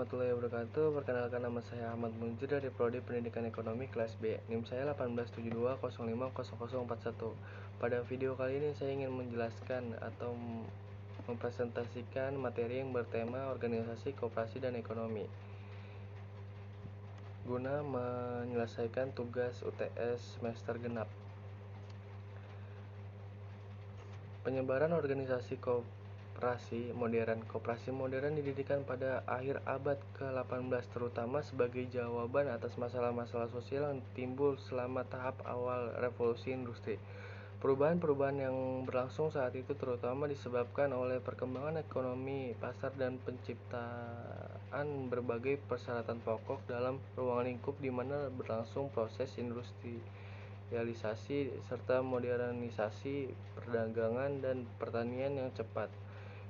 warahmatullahi wabarakatuh. Perkenalkan, nama saya Ahmad Munjir dari Prodi Pendidikan Ekonomi kelas B. NIM saya 1872050041. Pada video kali ini saya ingin menjelaskan atau mempresentasikan materi yang bertema organisasi, koperasi, dan ekonomi guna menyelesaikan tugas UTS semester genap. Penyebaran organisasi koperasi modern didirikan pada akhir abad ke-18 terutama sebagai jawaban atas masalah-masalah sosial yang timbul selama tahap awal revolusi industri. Perubahan-perubahan yang berlangsung saat itu terutama disebabkan oleh perkembangan ekonomi pasar dan penciptaan berbagai persyaratan pokok dalam ruang lingkup di mana berlangsung proses industrialisasi serta modernisasi perdagangan dan pertanian yang cepat.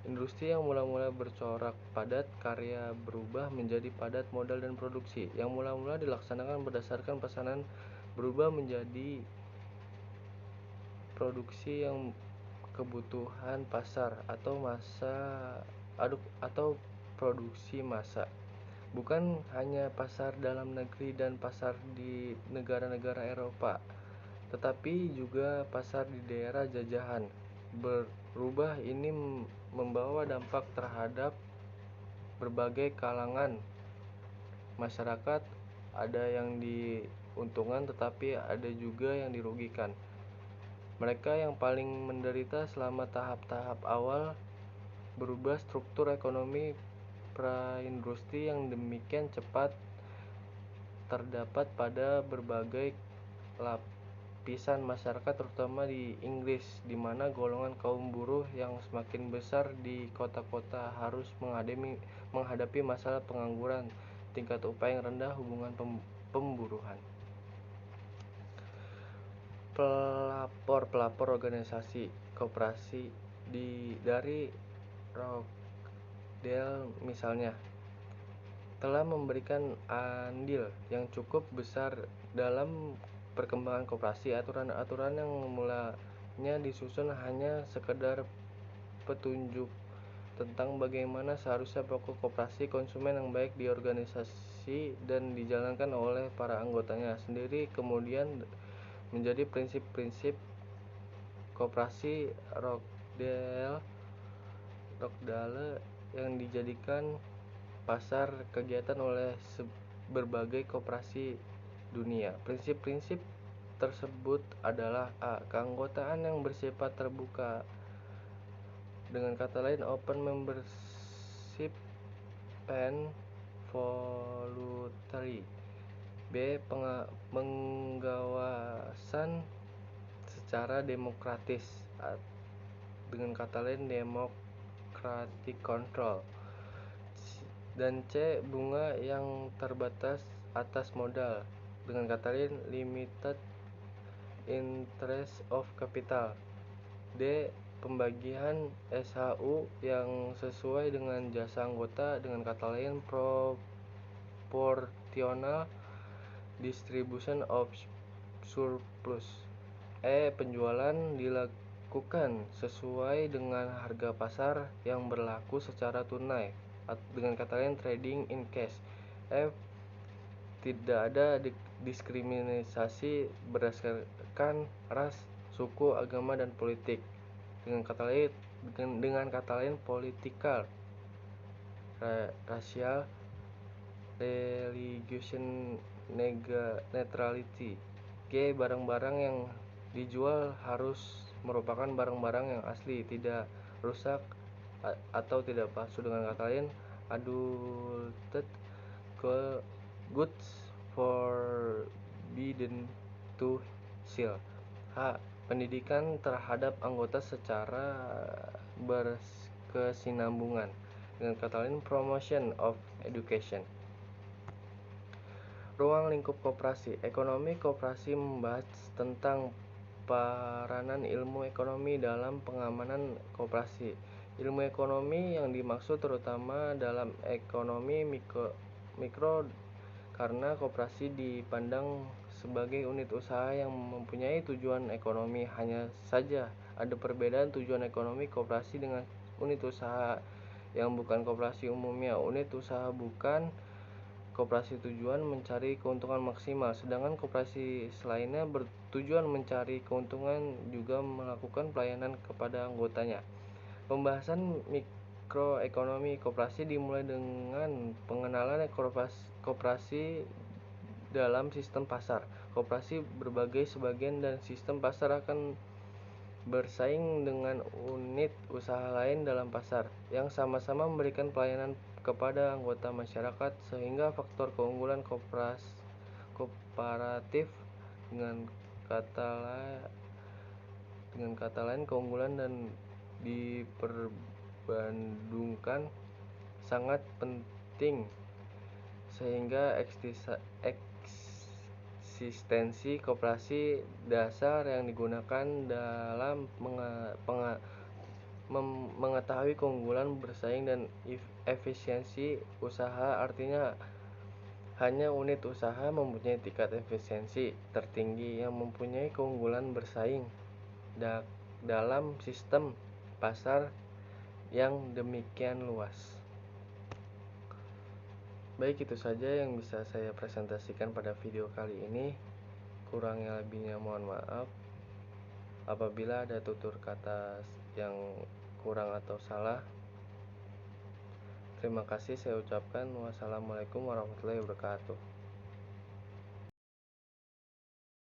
Industri yang mula-mula bercorak padat karya berubah menjadi padat modal dan produksi. Yang mula-mula dilaksanakan berdasarkan pesanan berubah menjadi produksi yang kebutuhan pasar atau produksi massa. Bukan hanya pasar dalam negeri dan pasar di negara-negara Eropa, tetapi juga pasar di daerah jajahan. Berubah ini membawa dampak terhadap berbagai kalangan masyarakat. Ada yang diuntungkan tetapi ada juga yang dirugikan. Mereka yang paling menderita selama tahap-tahap awal berubah struktur ekonomi praindustri yang demikian cepat terdapat pada berbagai lapisan masyarakat terutama di Inggris, di mana golongan kaum buruh yang semakin besar di kota-kota harus menghadapi masalah pengangguran, tingkat upah yang rendah, hubungan pemburuan. Pelapor organisasi koperasi dari Rochdale misalnya telah memberikan andil yang cukup besar dalam perkembangan koperasi. Aturan-aturan yang mulanya disusun hanya sekedar petunjuk tentang bagaimana seharusnya pokok koperasi konsumen yang baik diorganisasi dan dijalankan oleh para anggotanya sendiri, kemudian menjadi prinsip-prinsip koperasi Rochdale yang dijadikan pasar kegiatan oleh berbagai koperasi dunia. Prinsip-prinsip tersebut adalah A. Keanggotaan yang bersifat terbuka, dengan kata lain open membership and voluntary. B. Pengawasan secara demokratis, dengan kata lain democratic control. Dan C. Bunga yang terbatas atas modal, dengan kata lain limited interest of capital. D. Pembagian SHU yang sesuai dengan jasa anggota, dengan kata lain proportional distribution of surplus. E. Penjualan dilakukan sesuai dengan harga pasar yang berlaku secara tunai, dengan kata lain trading in cash. F. Tidak ada diskriminasi berdasarkan ras, suku, agama, dan politik, dengan kata lain political, racial, religion neutrality. G. Barang-barang yang dijual harus merupakan barang-barang yang asli, tidak rusak atau tidak palsu, dengan kata lain adulterated goods forbidden to sell. H. Pendidikan terhadap anggota secara berkesinambungan, dengan kata lain promotion of education. Ruang lingkup koperasi. Ekonomi koperasi membahas tentang peranan ilmu ekonomi dalam pengamanan koperasi. Ilmu ekonomi yang dimaksud terutama dalam ekonomi mikro karena koperasi dipandang sebagai unit usaha yang mempunyai tujuan ekonomi. Hanya saja ada perbedaan tujuan ekonomi koperasi dengan unit usaha yang bukan koperasi umumnya. Unit usaha bukan koperasi tujuan mencari keuntungan maksimal, sedangkan koperasi selainnya bertujuan mencari keuntungan juga melakukan pelayanan kepada anggotanya. Pembahasan mikroekonomi koperasi dimulai dengan pengenalan koperasi dalam sistem pasar. Koperasi berbagai sebagian dan sistem pasar akan bersaing dengan unit usaha lain dalam pasar yang sama-sama memberikan pelayanan kepada anggota masyarakat, sehingga faktor keunggulan kooperatif dengan kata lain keunggulan dan diperbandungkan sangat penting, sehingga eksistensi koperasi dasar yang digunakan dalam mengetahui keunggulan bersaing dan efisiensi usaha. Artinya hanya unit usaha mempunyai tingkat efisiensi tertinggi yang mempunyai keunggulan bersaing dalam sistem pasar yang demikian luas. Baik, itu saja yang bisa saya presentasikan pada video kali ini. Kurangnya lebihnya mohon maaf. Apabila ada tutur kata yang kurang atau salah, terima kasih saya ucapkan. Wassalamualaikum warahmatullahi wabarakatuh.